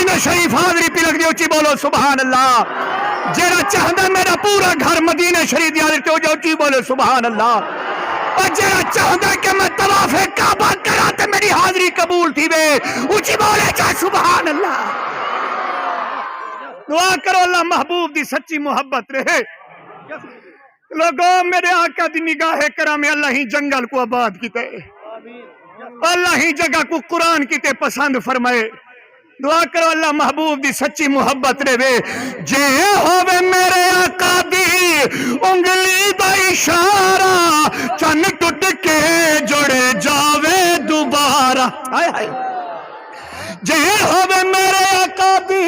مدینہ شریف حاضری پی لگ دی اچھی بولو سبحان اللہ جیڑا چاہتا میرا پورا گھر مدینہ شریف دی حاضری ہو جائے اچھی بولو سبحان اللہ اور جیڑا چاہتا کہ میں طواف کعبہ کرا تے میری حاضری قبول تھی وے اچھی بولے چاہ سبحان اللہ دعا کرو اللہ محبوب دی سچی محبت رہے لوگوں میرے آقا دی نگاہ کرام اللہ ہی جنگل کو آباد کیتے اللہ ہی جگہ کو قرآن کیتے پسند فرمائے دعا کرو اللہ محبوب دی سچی محبت رہے جے ہووے میرے آقا دی انگلی دا اشارہ چن ٹوٹ کے جڑے جاوے دوبارہ ہائے ہائے جے ہووے میرے آقا دی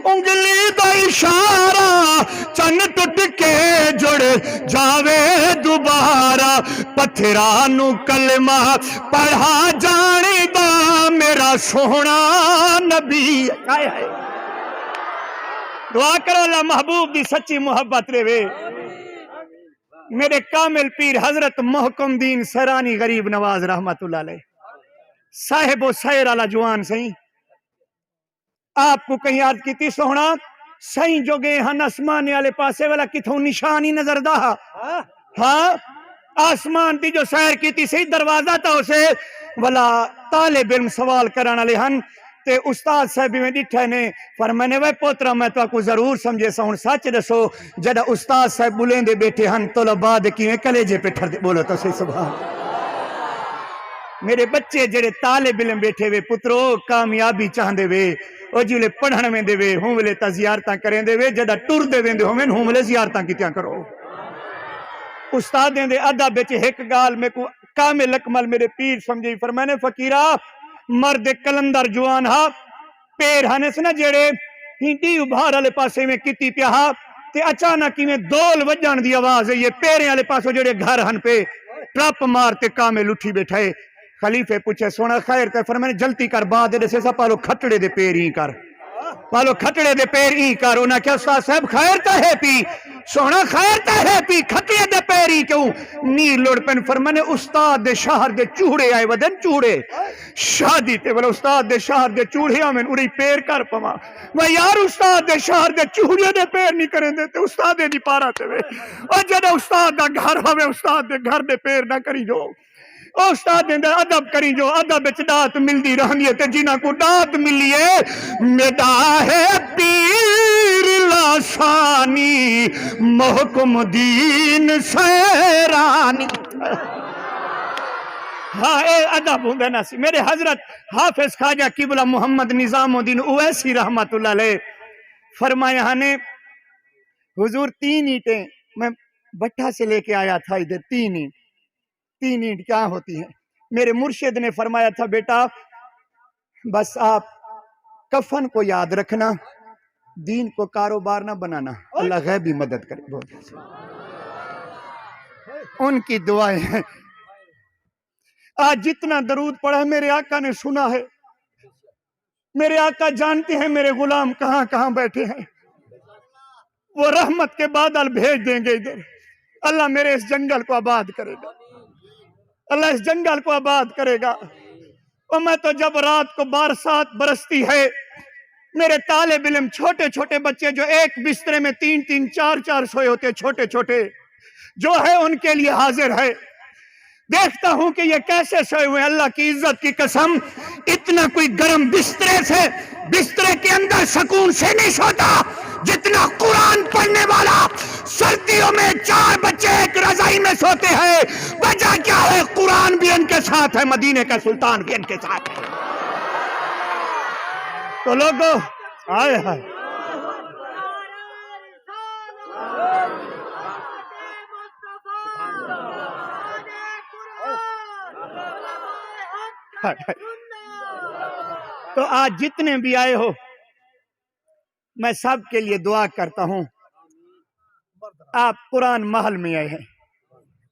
انگلی دا اشارہ چن ٹوٹ کے جڑ جاوے دوبارہ پتھرانو کلمہ پڑھا جانی دا میرا سونا نبی دعا کرو اللہ محبوب دی سچی محبت رہے میرے کامل پیر حضرت محکم دین سرانی غریب نواز رحمت اللہ علیہ صاحب و سیر علا جوان سہیں آپ کو کہیں عرض کی تھی سونا سہیں جو گئے ہن آسمان والے پاسے والا کتھوں نشانی نظر دا ہاں آسمان دی جو سیر کی تھی صحیح دروازہ تھا اسے والا طالب علم سوال کرانا لے ہن تے استاد صاحب میں ڈٹھے نے فرمانے وے پوترا میں تو کو ضرور سمجھے سون سچ دسو جڑا استاد صاحب بولیں دے بیٹھے ہن طلباء دے کیویں کلیجے پہ ٹھر دے بولو تو صحیح سبحان میرے بچے جڑے طالب علم بیٹھے وے پترو کامیابی چاہندے وے او جلے پڑھن میں دے وے ہوں ویلے تا زیارتاں کریں دے وے جڑا ٹر دے ویندے ہوویں ہوں ویلے زیارتاں کیتیاں کرو استادیں دے ادب وچ ایک گال میں کو کامل اکمل میرے پیر سمجھے فرمانے فقیرہ مرد کلندر جوان ہا پیر ہنس نہ جڑے ہنڈی ابھار والے پاسے میں کیتی پیا ہا تے اچانک میں دول وجن دی آواز ہے یہ پیرے والے پاسوں جڑے گھر ہن پہ ٹرپ مارتے کامل اٹھی بیٹھے خلیفے پوچھے سونا خیر تے فرمانے جلتی کر بعد دے سے پالو کھٹڑے دے پیر ہی کر پالو کھٹڑے دے پیر ہی کر انہاں کیا استاد صاحب خیر تے ہے پی سونا خیر تے ہے پی کھٹڑے دے پیر ہی کیوں نیر لوڑ پن فرمانے استاد دے شہر دے چوڑے آئے ودن چوڑے شادی تے والا استاد دے شہر دے چوڑے آمین اڑی پیر کر پما وہ یار استاد دے شہر دے چوڑے دے پیر نہیں کریں دے تے استاد دے نہیں پارا تے وے اور جدہ استاد دا گھر ہوئے استاد دے گھر دے پیر نہ کری جو استاد دے ادب کری جو ادب وچ دات ملدی رہندی ہے تے جنہاں کو دات ملی ہے میڈا ہے پیر لاسانی محکم دین سیرانی ہاں اے ادب ہوندے نا سی میرے حضرت حافظ خواجہ قبلہ محمد نظام الدین اویسی رحمت اللہ علیہ فرمایا نے حضور 3 اینٹیں میں بٹھا سے لے کے آیا تھا ادھر 3 اینٹ کیا ہوتی ہیں میرے مرشد نے فرمایا تھا بیٹا بس آپ کفن کو یاد رکھنا دین کو کاروبار نہ بنانا اللہ غیبی مدد کرے ان کی دعائیں ہیں آج جتنا درود پڑھا میرے آقا نے سنا ہے میرے آقا جانتے ہیں میرے غلام کہاں کہاں بیٹھے ہیں وہ رحمت کے بادل بھیج دیں گے ادھر اللہ میرے اس جنگل کو آباد کرے گا اللہ اس جنگل کو آباد کرے گا اور میں تو جب رات کو برسات برستی ہے میرے طالب علم چھوٹے چھوٹے بچے جو ایک بسترے میں 3 4 سوئے ہوتے چھوٹے چھوٹے جو ہے ان کے لیے حاضر ہے دیکھتا ہوں کہ یہ کیسے سوئے ہوئے اللہ کی عزت کی قسم اتنا کوئی گرم بسترے سے بسترے کے اندر سکون سے نہیں سوتا جتنا قرآن پڑھنے والا سردیوں میں 4 بچے ایک رضائی میں سوتے ہیں وجہ کیا ہے قرآن بھی ان کے ساتھ ہے مدینے کا سلطان بھی ان کے ساتھ ہے تو لوگوں آئے ہیں تو آج جتنے بھی آئے ہو میں سب کے لیے دعا کرتا ہوں آپ قرآن محل میں آئے ہیں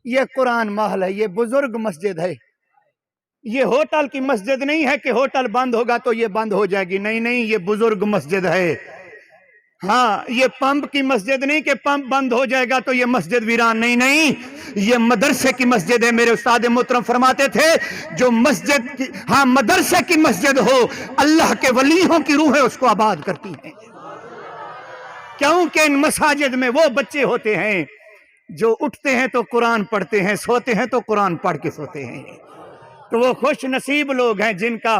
یہ قرآن محل ہے یہ بزرگ مسجد ہے یہ ہوٹل کی مسجد نہیں ہے کہ ہوٹل بند ہوگا تو یہ بند ہو جائے گی نہیں یہ بزرگ مسجد ہے ہاں یہ پمپ کی مسجد نہیں کہ پمپ بند ہو جائے گا تو یہ مسجد ویران نہیں، نہیں، یہ مدرسے کی مسجد ہے۔ میرے استاد محترم فرماتے تھے جو مسجد کی، ہاں مدرسے کی مسجد ہو، اللہ کے ولیوں کی روحیں اس کو آباد کرتی ہیں، کیونکہ ان مساجد میں وہ بچے ہوتے ہیں جو اٹھتے ہیں تو قرآن پڑھتے ہیں، سوتے ہیں تو قرآن پڑھ کے سوتے ہیں۔ تو وہ خوش نصیب لوگ ہیں جن کا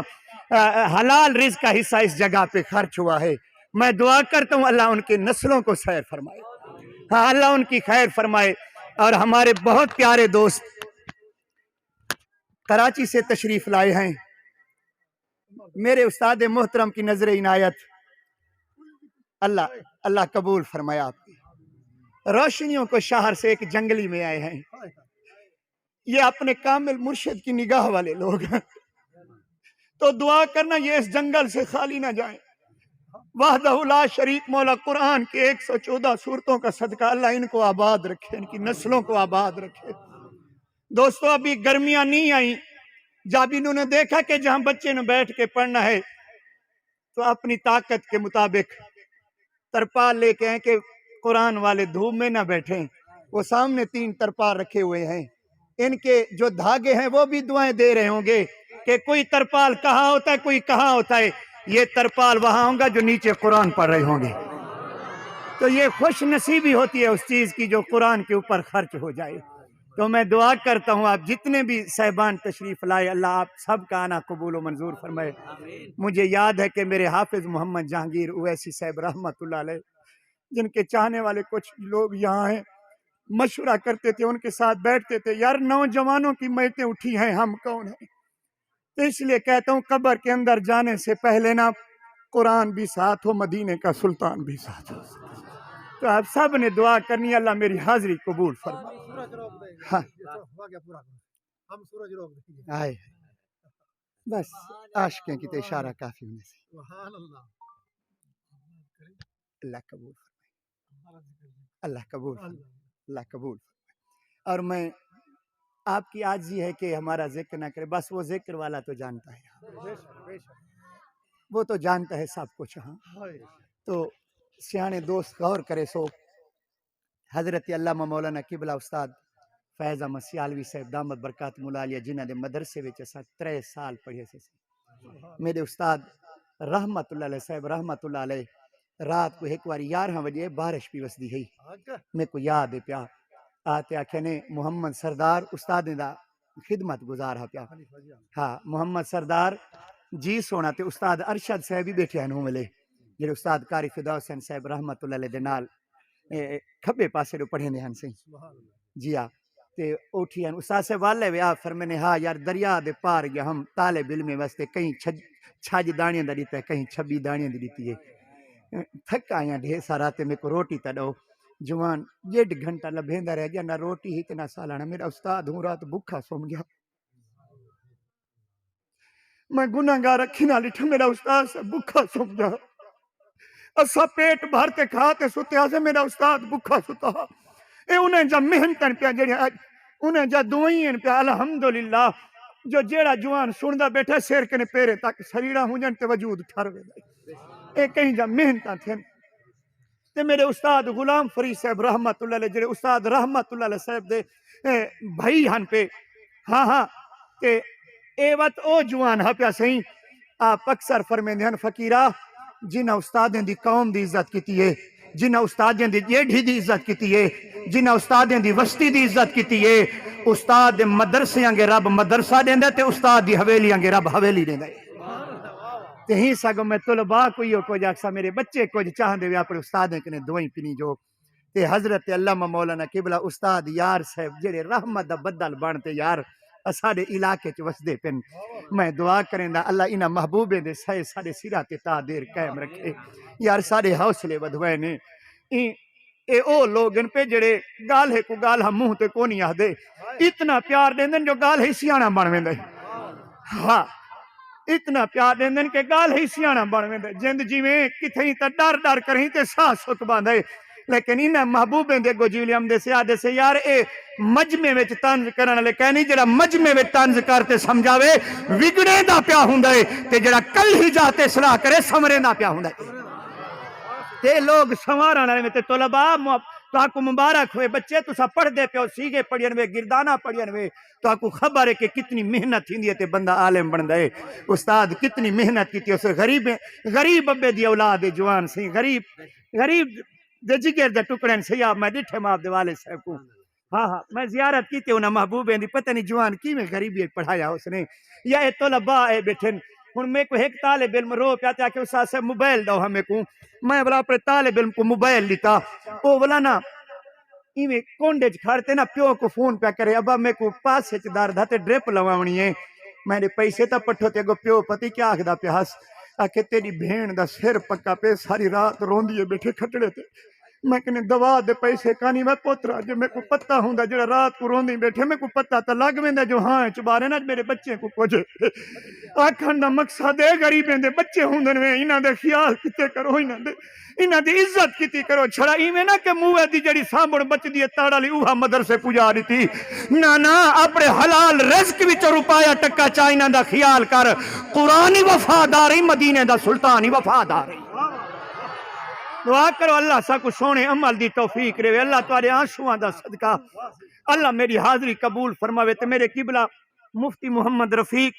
حلال رزق کا حصہ اس جگہ پہ خرچ ہوا ہے۔ میں دعا کرتا ہوں اللہ ان کی نسلوں کو خیر فرمائے، ہاں اللہ ان کی خیر فرمائے۔ اور ہمارے بہت پیارے دوست کراچی سے تشریف لائے ہیں، میرے استاد محترم کی نظر عنایت اللہ قبول فرمائے آپ کی۔ روشنیوں کو شہر سے ایک جنگلی میں آئے ہیں، یہ اپنے کامل مرشد کی نگاہ والے لوگ ہیں، تو دعا کرنا یہ اس جنگل سے خالی نہ جائیں۔ وحدہ لا شریک مولا قرآن کے 114 سورتوں کا صدقہ اللہ ان کو آباد رکھے، ان کی نسلوں کو آباد رکھے۔ دوستو ابھی گرمیاں نہیں آئیں، جب انہوں نے دیکھا کہ جہاں بچے نے بیٹھ کے پڑھنا ہے تو اپنی طاقت کے مطابق ترپال لے کے ہیں کہ قرآن والے دھوپ میں نہ بیٹھیں۔ وہ سامنے 3 ترپال رکھے ہوئے ہیں، ان کے جو دھاگے ہیں وہ بھی دعائیں دے رہے ہوں گے کہ کوئی ترپال کہاں ہوتا ہے، کوئی کہاں ہوتا ہے۔ یہ ترپال وہاں ہوں گا جو نیچے قرآن پڑھ رہے ہوں گے، تو یہ خوش نصیبی ہوتی ہے اس چیز کی جو قرآن کے اوپر خرچ ہو جائے۔ تو میں دعا کرتا ہوں آپ جتنے بھی صاحبان تشریف لائے اللہ آپ سب کا آنا قبول و منظور فرمائے۔ مجھے یاد ہے کہ میرے حافظ محمد جہانگیر اویسی صاحب رحمت اللہ علیہ، جن کے چاہنے والے کچھ لوگ یہاں ہیں، مشورہ کرتے تھے، ان کے ساتھ بیٹھتے تھے، یار نوجوانوں کی میتیں اٹھی ہیں، ہم کون ہیں؟ تو اس لیے کہتا ہوں قبر کے اندر جانے سے پہلے نا قرآن بھی ساتھ ہو، مدینے کا سلطان بھی ساتھ ہو۔ تو آپ سب نے دعا کرنی اللہ میری حاضری قبول فرمائے۔ ہاں آئے بس عاشقیں کی تو اشارہ کافی ہونے سے اللہ قبول فرمائے، اللہ قبول فرمائے، اللہ قبول فرمائے۔ اور میں آپ کی عاجزی ہے کہ ہمارا ذکر نہ کرے، بس وہ ذکر والا تو جانتا ہے، وہ تو جانتا ہے سب کچھ۔ ہاں تو سیانے دوست غور کرے سو حضرت علامہ مولانا قبلہ استاد فیض احمد سیالوی صاحب دامت برکاتہم العالیہ جنہاں دے مدرسے وچ اساں 3 سال پڑھے سے، میرے استاد رحمت اللہ علیہ صاحب رحمت اللہ علیہ رات کو ایک باری 11 بجے بارش بھی وسدی ہے، میں کو یاد ہے پیا آتے آکھنے محمد سردار استاد دا خدمت گزار ہے پیا، ہاں محمد سردار جی سونا تے استاد ارشد صاحب بھی بیٹھے ہیں ملے، جڑے استاد قاری فدا حسین صاحب رحمت اللہ علیہ دے نال کھبے پاسے رو پڑھے ہن سی جی ہاں تے اٹھی ہیں استاد سے والے ویا فرمانے ہاں یار دریا دے پار گیا ہم طالب علم واسطے کہیں چھج دانیاں دا دیتا ہے کہیں 26 دانیاں دی دیتی ہے، تھک آیا ڈھیر سارا تے میں کو روٹی تا دو جوان 1.5 گھنٹہ لبھیندا رہ گیا نہ روٹی ہی تے نہ سالانہ، میرا استاد ہوں رات بھوکا سوم گیا، میں گناہگار اکھی نال ڈٹھا میرا استاد سے بھوکا سوم گیا، اسا پیٹ بھرتے کھاتے ستے آسے میرا استاد بھوکا ستا، اے انہیں جا محنتن پیا جڑے انہیں جا دعائیں پیا الحمدللہ جو جیڑا جوان سندا بیٹھا سیر کنے پیرے تک سریڑا ہوں جن تے وجود ٹھر وے اے کہیں جا محنتاں تھیں تے میرے استاد غلام فرید صاحب رحمت اللہ علیہ جڑے استاد رحمت اللہ علیہ صاحب دے بھائی ہن پہ ہاں تے اے وقت او جوان ہا پیا سہیں آپ اکثر فرمیندے ہن فقیرہ جنہاں استادیں دی قوم دی عزت کیتی ہے، جنہاں استادیں دی جیڑھی دی عزت کیتی ہے، جنہاں استادیں دی وسطی دی عزت کیتی ہے، استاد مدرسیاں گے رب مدرسہ دیندے تے استاد دی حویلیاں گے رب حویلی دیندے تے ہی سگو میں طلباء کوئی ہو کو جاکسا میرے بچے کچھ چاہندے وے اپنے استادیں کنے دعائیں پینی جو تے حضرت علامہ مولانا قبلہ استاد یار صاحب جڑے رحمت دا بدل بنتے یار ساڈے علاقے چ وسدے پن، میں دعا کریں دا اللہ انہاں محبوبے دے سائے ساڈے سرا تے تا دیر قائم رکھے یار ساڈے حوصلے ودھوئے نے اے او لوگ ان پہ جڑے گال ہے کو گال ہم منہ تے کونی آدے اتنا پیار دیندن جو گال ہی سیاںا بن ویندے، ہاں اتنا پیار دیندن کہ گال ہی سیاںا بن ویندے، جند جویں کتھیں تے ڈر ڈر کریں تے ساہ سک باندھے، لیکن انہاں محبوبیں دے گوجیلیام دے سیادے سے یار اے مجمع وچ طنز کرن والے کہنی جڑا مجمع وچ طنز کرتے سمجھاوے وگڑے دا پیا ہوندا ہے تے جڑا کل ہی جاتے صلاح کرے سمرے دا پیا ہوندا ہے، تے لوگ سنوارن والے تے طلباء تو کو مبارک ہوئے بچے تسا پڑھ دے پیو سیگے پڑھین وے گردانہ پڑھین وے تو کو خبر ہے کہ کتنی محنت تھیندی ہے تے بندہ عالم بندا ہے استاد کتنی محنت کیتی اس غریب ابے دی اولاد جوان سی غریب دے جگر دے ٹکڑے سی میں ڈٹھے ماں دے والد صاحب کو ہاں میں زیارت کی تے انہاں محبوبیں دی پتہ نہیں جوان کی میں غریبی پڑھایا اس نے یا اے طلباء اے بیٹھے ہن میں کو ایک طالب علم رو پیا کہ استاد سے موبائل دو ہمیں کو میں بلا اپنے طالب علم کو موبائل لیتا او بلا نا ایویں کونڈے چ کھڑتے نا پیو کو فون پیا کرے ابا میں کو پاسے چ دار دھتے ڈرپ لواونی ہے میں نے پیسے تا پٹھو تے گو پیو پتی کیا آکھدا پیا ہس آکھے تیری بہن دا سر پکا پہ ساری رات روندی ہے بیٹھے کھٹڑے تے میں کہنے دوا دے پیسے کانی میں پوترا جو میں کو پتہ ہوندا جڑا رات کو روندی بیٹھے میں کو پتہ تا لگ ویندا جو ہاں چبارے نا میرے بچے کو کچھ آکھن دا مقصد ہے غریبیں دے بچے ہوندن وے انہاں دے خیال کتے کرو انہاں دی عزت کیتی کرو چھڑا ایویں نہ کہ منہ دی جڑی سامبڑ بچدی ہے تاڑ والی اوہا مدرسے پجا دیتی نہ اپنے حلال رزق وچ روپایا ٹکا چا انہاں دا خیال کر قرآن وفاداری مدینے دا سلطانی وفاداری دعا کرو اللہ سا کو سونے عمل دی توفیق رہے اللہ تارے آنسواں دا صدقہ اللہ میری حاضری قبول فرماوے تے میرے قبلہ مفتی محمد رفیق